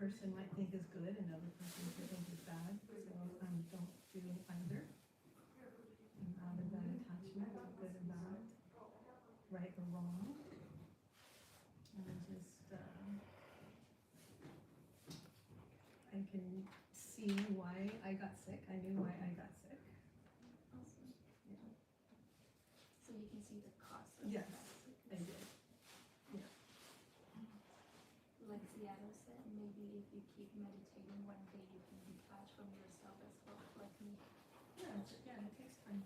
person might think is good, another person might think is bad. So don't do either. And out of that attachment, good and bad, right or wrong. And just I can see why I got sick. I knew why I got sick. Awesome. Yeah. So you can see the cause of Yes, that. I did. Like Seattle said, maybe if you keep meditating, one day you can detach from yourself as well, like me. Yeah, it takes time.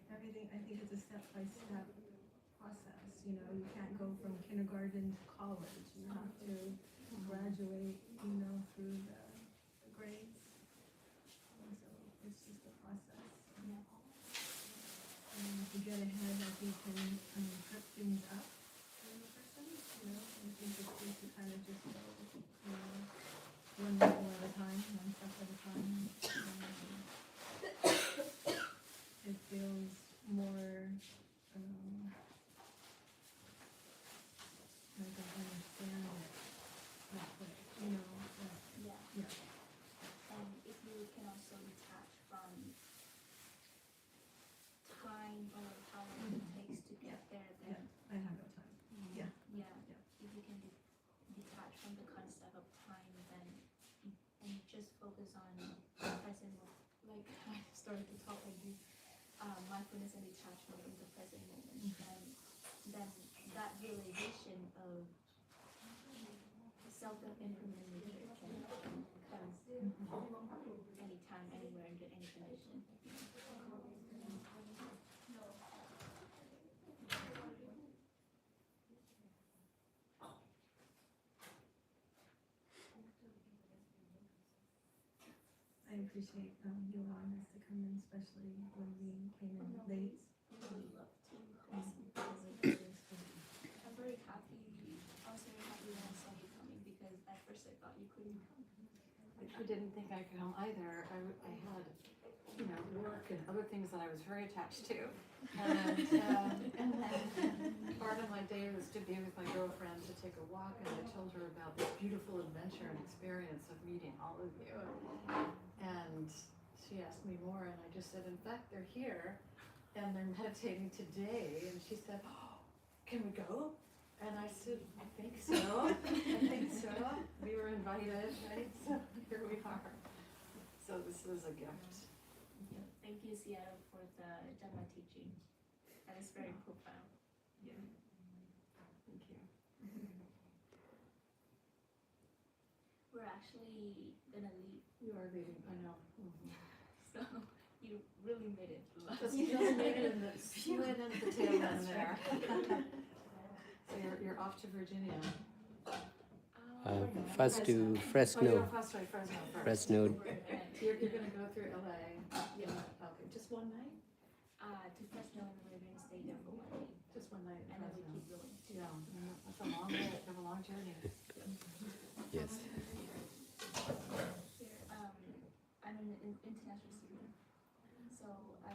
Everything, I think it's a step-by-step process, you know, you can't go from kindergarten to college, you have to graduate, you know, through the grades. And so it's just a process. Yeah. And to get ahead, I think can cut things up for the person, you know, I think it's good to kind of just go, you know, one level at a time, one step at a time. It feels more, like I understand it that way, you know, that, Yeah. yeah. And if you can also detach from time or how long it takes to get there, then I have no time. Yeah. yeah. Yeah. If you can detach from the concept of time, then and just focus on the present moment. Like I started to talk like this, mindfulness and detachment in the present moment, and then that realization of self-improvement nature can come anytime, anywhere, under any condition. I appreciate you allowing us to come in, especially when we came in late. I would love to. I'm very happy. I was very happy when I saw you coming because at first I thought you couldn't come. I didn't think I could come either. I had, you know, work and other things that I was very attached to. And then part of my day was to be with my girlfriend to take a walk, and I told her about this beautiful adventure and experience of meeting all of you. And she asked me more, and I just said, in fact, they're here, and they're meditating today. And she said, oh, can we go? And I said, I think so. I think so. We were invited, right? So here we are. So this is a gift. Thank you, Seattle, for the Dhamma teaching. That is very profound. Yeah. Thank you. We're actually gonna leave, You are leaving, I know. so you really made it to us. Just made it in the, you went into the tail end there. So you're off to Virginia. First to Oh, Fresno. you're first, sorry, Fresno first. Fresno. You're gonna go through LA. Yeah. Okay, just one night? To Fresno, and we're gonna stay there for 1 day, Just one night in and then we Fresno. keep going. Yeah, that's a long way, have a long journey. Yes. Here, I'm an international student, so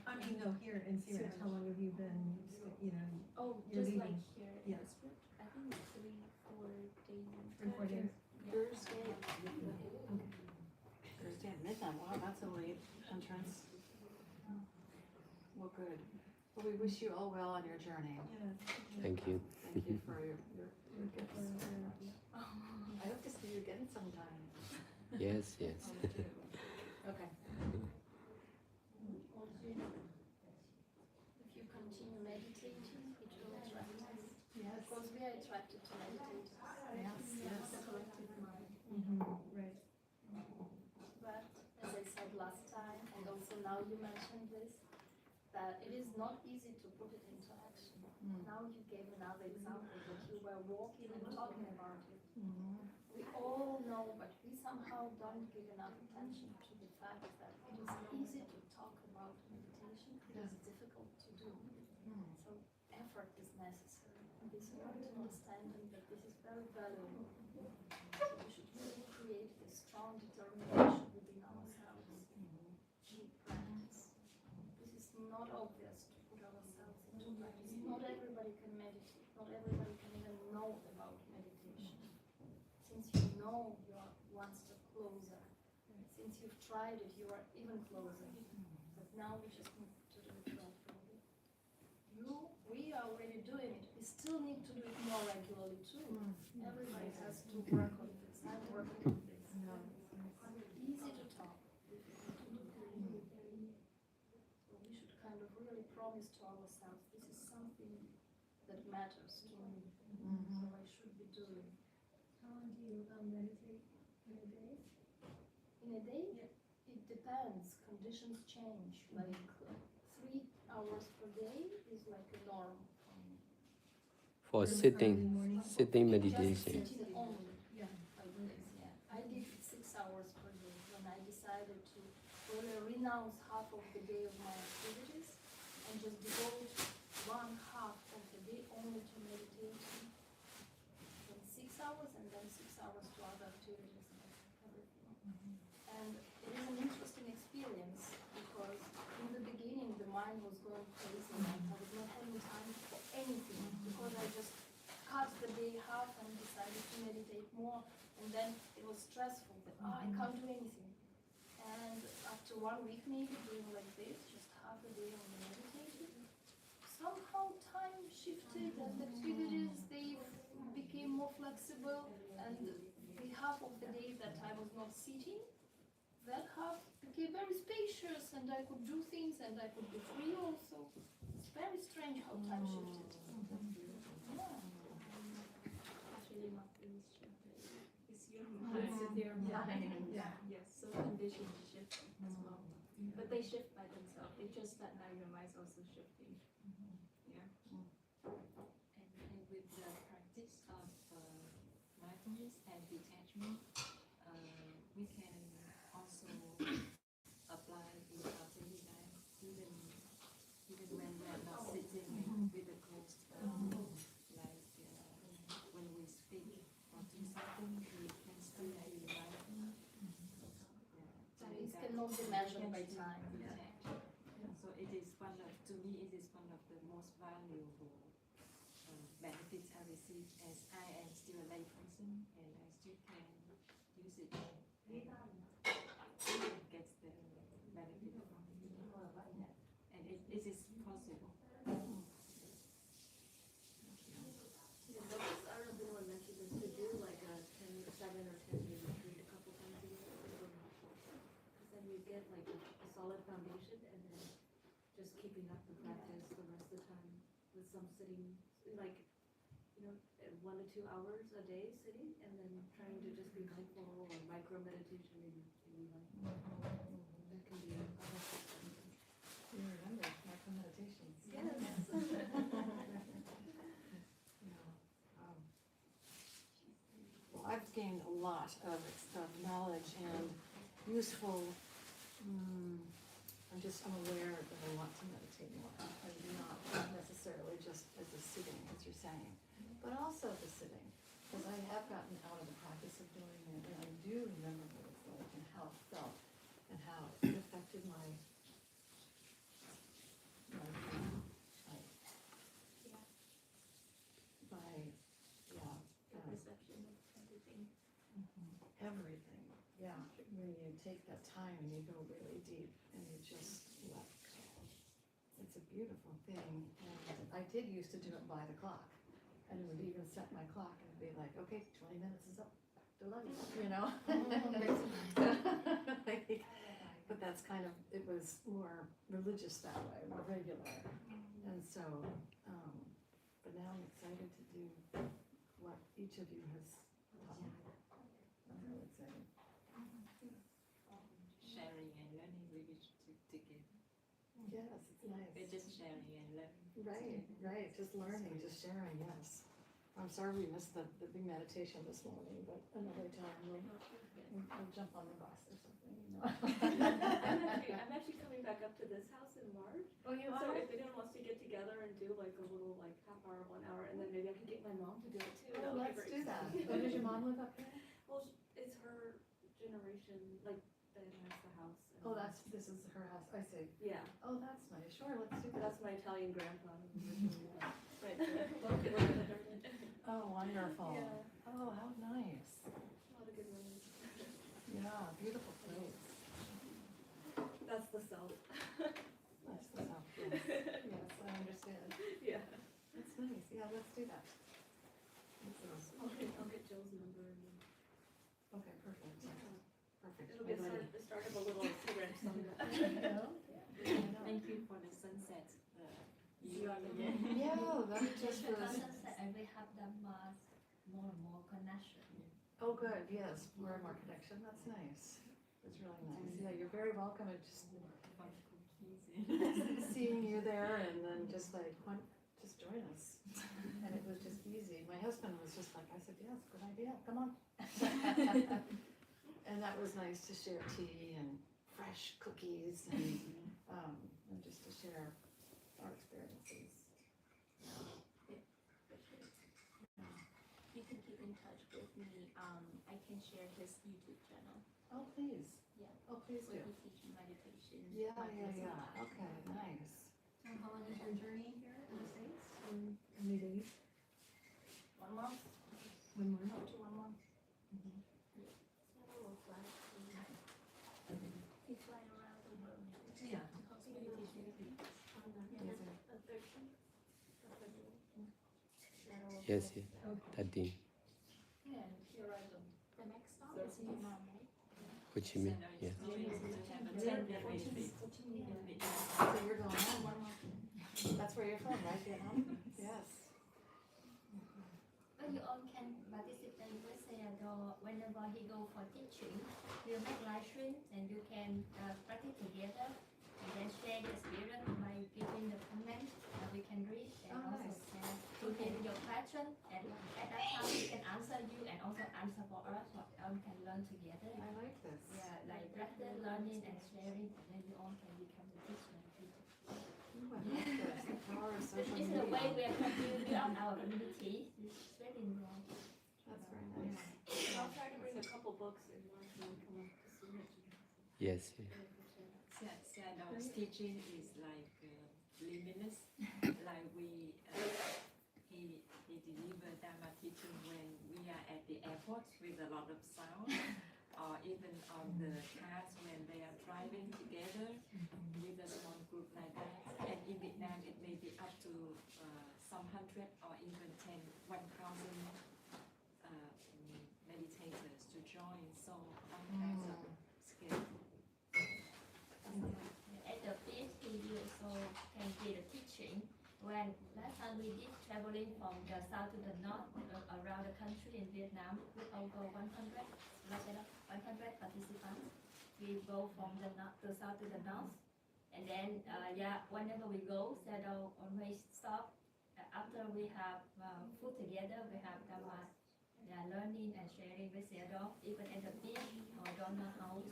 I mean, no, here in Syracuse, how long have you been, you know, Oh, You're just like leaving. here in Yeah. Westbrook? I think it's 3-4 days. 3-4 days? Thursday. Thursday at midnight, wow, that's a late entrance. Well, good. Well, we wish you all well on your journey. Yeah. Thank you. Thank you for your gifts. I hope to see you again sometime. Yes, yes. Okay. If you continue meditating, it will attract us. Yes. Because we are attracted to meditate. Yes. The collective mind. Right. But as I said last time, and also now you mentioned this, that it is not easy to put it into action. Now you gave another example that you were walking and talking about it. We all know, but we somehow don't give enough attention to the fact that it is easy to talk about meditation. It is difficult to do. So effort is necessary. It is important understanding that this is very valuable. So we should really create this strong determination within ourselves. Keep practice. This is not obvious to put ourselves into practice. Not everybody can meditate. Not everybody can even know about meditation. Since know you are one step closer. Since you've tried it, you are even closer. But now we just need to do it regularly. We are already doing it. We still need to do it more regularly too. Everybody has to work on this. I'm working on this. Easy to talk. Difficult to do. So we should kind of really promise to ourselves, this is something that matters to me. So I should be doing. How long do you meditate in a day? In a day? Yeah. It depends. Conditions change. Like 3 hours per day is like a norm for me. For Early sitting morning. meditation. Just sitting only. Yeah. Like this, yeah. I did 6 hours per day when I decided to really renounce half of the day of my activities and just devote 1/2 of the day only to meditation. Then 6 hours and then 6 hours to other activities and everything. And it is an interesting experience because in the beginning the mind was going crazy and I was not having time for anything because I just cut the day half and decided to meditate more, and then it was stressful that I can't do anything. And after 1 week maybe doing like this, just half a day on meditating, somehow time shifted and activities they became more flexible, and the half of the day that I was not sitting, that half became very spacious and I could do things and I could be free also. It's very strange how time shifted. Yeah. Actually, not really shifted. It's your It's mind. their mind. Yeah. Yes, so conditions shift as well. But they shift by themselves. It's just that now your mind's also shifting. Yeah. And with the practice of mindfulness and detachment, we can also apply in our daily life, even when we are not sitting with a closed like when we speak or do something, we can still be mindful. It cannot be measured by time. So it is to me, it is one of the most valuable benefits I receive, as I am still a lay person and I still can use it and get the benefit from it. And it is possible. Those are the one mentioned is to do like a 7 or 10 day retreat a couple times a year. Because then you get like a solid foundation and then just keeping up the practice the rest of the time with some sitting, like, 1 to 2 hours a day sitting and then trying to just be mindful or micro meditation in life. That can be a helpful thing. You remember micro meditations. Well, I've gained a lot of knowledge and useful, I'm aware that I want to meditate more. And not necessarily just as a sitting, as you're saying, but also the sitting. Because I have gotten out of the practice of doing it, and I do remember what it's like and how it felt and how it affected my Perception of everything. everything, yeah, when you take that time and you go really deep and you just let go. It's a beautiful thing, and I did used to do it by the clock, and would even set my clock and be like, okay, 20 minutes is up, back to lunch, But that's kind of, it was more religious that way, more regular, and so, but now I'm excited to do what each of you has taught me. I'm really excited. Sharing and learning really together. Yes, it's nice. We're just sharing and learning. Right, just learning, just sharing, yes. I'm sorry we missed the big meditation this morning, but another time we'll jump on the bus or something, I'm actually coming back up to this house in March. Oh, you So if anyone wants to get together and do like a little half hour, 1 hour, and then maybe I could get my mom to do it too. Oh, That would be let's very do that. exciting. Oh, does your mom live up here? Well, it's her generation, like that has the house. and- Oh, this is her house, I see. Yeah, Oh, that's nice, sure, let's do that. that's my Italian grandpa. Right. Oh, wonderful. Yeah. Oh, how nice. A lot of good Yeah, beautiful place. That's the self. That's the south, yes. Yes, I understand. Yeah. That's nice, yeah, let's do that. I'll get Jill's number and then. Okay, perfect. Perfect. It'll be the start of a little Instagram song. Thank you for the sunset. You are the Yeah, that just Because was, sunset and we have the more and more connection. oh, good, yes, more and more connection, that's nice. It's really nice, yeah, you're very welcome, and just Fun cookies. seeing you there and then just like, just join us. And it was just easy. My husband was just like, I said, yes, good idea, come on. And that was nice to share tea and fresh cookies and just to share our experiences. You can keep in touch with me. I can share his YouTube channel Oh, please. Yeah. Oh, please do. where he teaches meditation. Yeah, mindfulness, yeah, okay, nice. So how long is your journey here in the States? Or how many days? 1 month, 1 month? up to 1 month. We fly around the world. Yeah. Yes, yes. 13. And here I go. The next stop is Vietnam, right? Ho Chi Minh. Yes. So you're going home. That's where you're from, right, Vietnam? Yes. But you all can participate with Theodore whenever he go for teaching. We'll make live stream and you can practice together and then share the experience by giving the comment that we can read and Oh, also nice. share to give your question and at that time we can answer you and also answer for us what all can learn together. I like this. Yeah, like practice, learning and sharing and then you all can become the teacher. Ooh, I like this. The power of social This is the way media. we are building up our community. It's very important. That's very nice. I'll try to bring a couple books and one can come up to see it. Yes, yes. Sadov's teaching is like limitless. Like he deliver Dharma teaching when we are at the airport with a lot of sound, or even on the cars when they are driving together with a small group like that. And in Vietnam, it may be up to some 100 or even 1,000 meditators to join. So all kinds of skills. At the beach, we also can get a teaching. When last time we did traveling from the south to the north around the country in Vietnam with over 100 participants. We go from the north to south to the north. And then, whenever we go, Shadow always stop. After we have food together, we have Dhamma learning and sharing with Shadow, even at the beach or Donna house.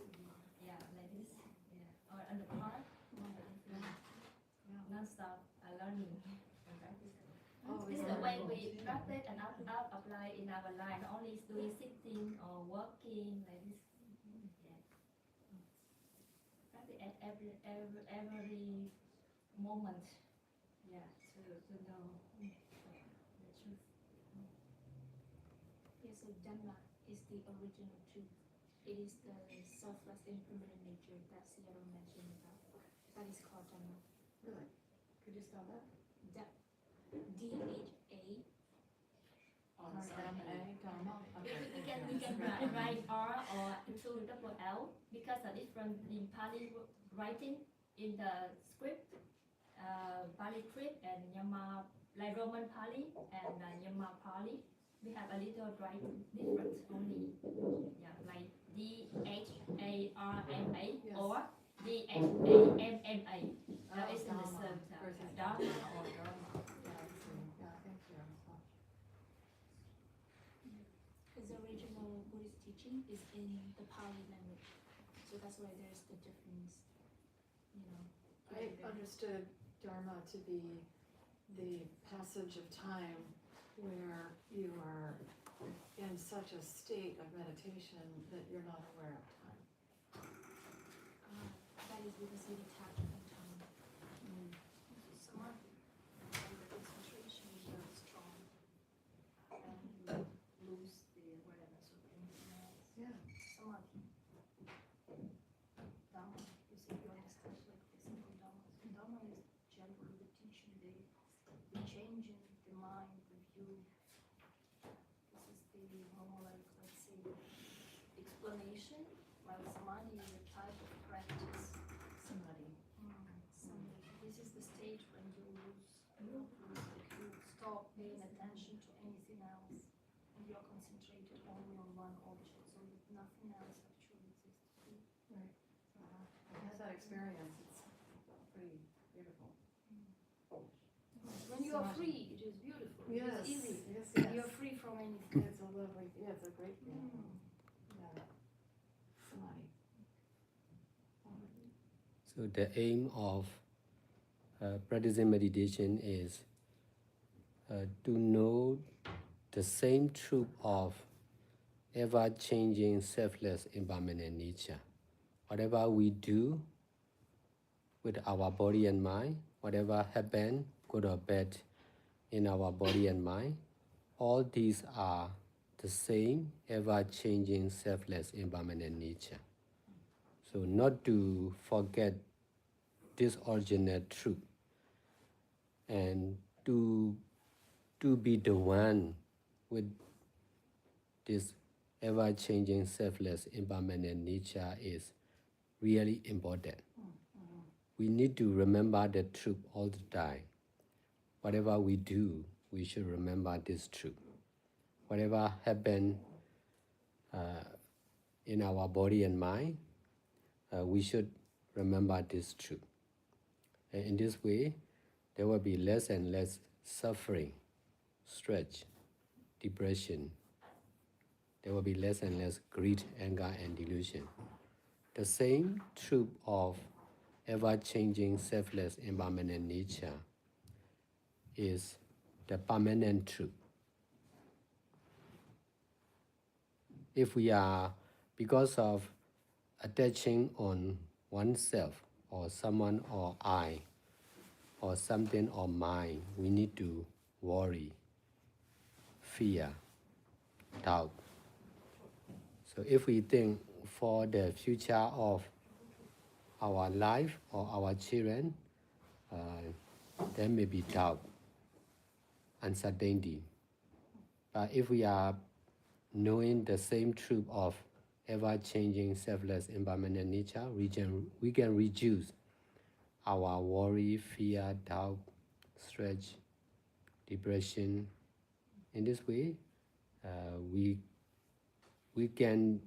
Yeah, like this. Yeah. Or on the park. Non-stop learning and practice. Oh, This is yeah. the way we practice and apply in our life, not only doing sitting or working like this. Yeah. Practice at every moment. Yeah, to know the truth. Yes, so Dhamma is the original truth. It is the selfless impermanent nature that Seattle mentioned about. That is called Dhamma. Really? Could you spell that? D-H-A. R-M-A, Dharma? Okay, We thank can you. write R or two double L because the different in Pali writing in the script, Pali script and Nyama, like Roman Pali and Nyama Pali. We have a little writing different only. Yeah, like D-H-A-R-M-A Yes. or D-H-A-M-M-A. It's in the Dharma same versus Dharma or Dharma. Yeah, I see. Yeah, thank you. Because the original Buddhist teaching is in the Pali language. So that's why there's the difference, you know. I understood Dharma to be the passage of time where you are in such a state of meditation that you're not aware of time. That is because you detach from time. Someone The concentration is very strong. And you lose the awareness of anything else. Yeah. Samadhi. you, this is the more like, let's say, explanation, while samadhi is a type of practice. Somebody. Samadhi. This is the stage when you lose, like you stop paying attention to anything else, and you're concentrated only on one object, so nothing else actually exists. I had that experience. It's pretty beautiful. When you are Samadhi. free, it is beautiful. It Yes. is easy. Yes. You're free from anything. It's a lovely. Yeah, it's a great feeling. Yeah. Samadhi. So the aim of practicing meditation is to know the same truth of ever-changing, selfless, impermanent nature. Whatever we do with our body and mind, whatever happens, good or bad, in our body and mind, all these are the same, ever-changing, selfless, impermanent nature. So not to forget this original truth and to be the one with this ever-changing, selfless, impermanent nature is really important. We need to remember the truth all the time. Whatever we do, we should remember this truth. Whatever happens in our body and mind, we should remember this truth. And in this way, there will be less and less suffering, stress, depression. There will be less and less greed, anger, and delusion. The same truth of ever-changing, selfless, impermanent nature is the permanent truth. If we are, because of attaching on oneself or someone or I or something or mind, we need to worry, fear, doubt. So if we think for the future of our life or our children, there may be doubt, uncertainty. But if we are knowing the same truth of ever-changing, selfless, impermanent nature, we can reduce our worry, fear, doubt, stress, depression. In this way, we can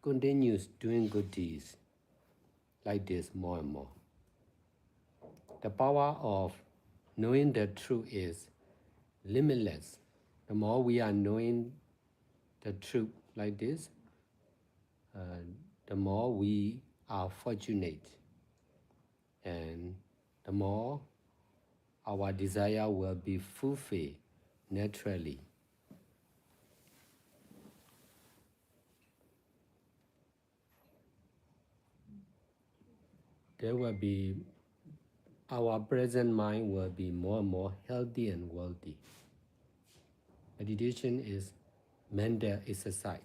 continue doing good deeds like this more and more. The power of knowing the truth is limitless. The more we are knowing the truth like this, the more we are fortunate, and the more our desire will be fulfilled naturally. There will be, our present mind will be more and more healthy and wealthy. Meditation is mental exercise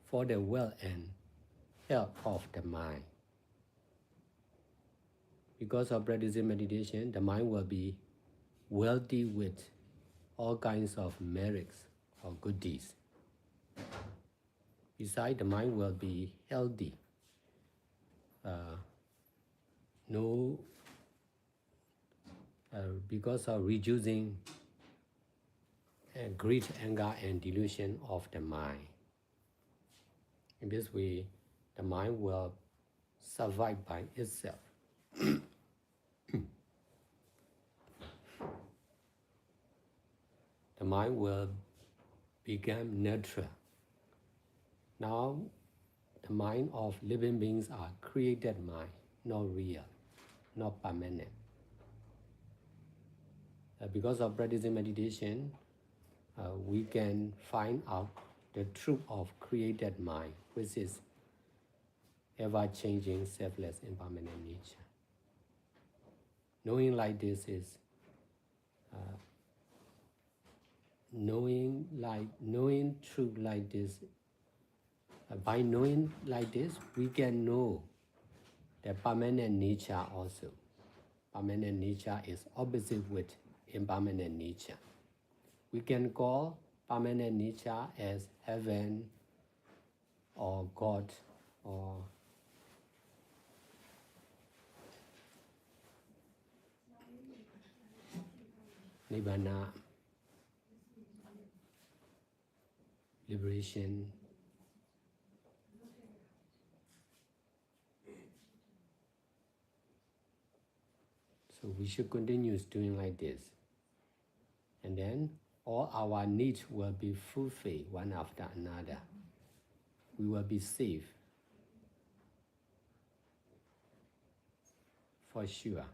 for the well and health of the mind. Because of practicing meditation, the mind will be wealthy with all kinds of merits or good deeds. Besides, the mind will be healthy. Because of reducing greed, anger, and delusion of the mind. In this way, the mind will survive by itself. The mind will become natural. Now, the mind of living beings are created mind, not real, not permanent. Because of practicing meditation, we can find out the truth of created mind, which is ever-changing, selfless, impermanent nature. Knowing like this is knowing truth like this. By knowing like this, we can know the permanent nature also. Permanent nature is opposite with impermanent nature. We can call permanent nature as heaven or God or Nibbana, liberation. So we should continue doing like this. And then all our needs will be fulfilled one after another. We will be safe. For sure.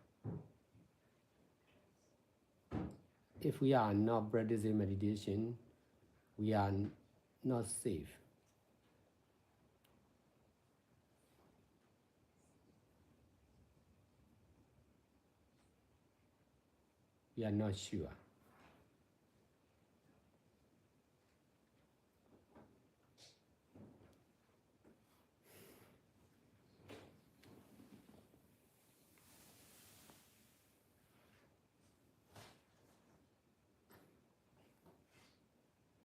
If we are not practicing meditation, we are not safe. We are not sure.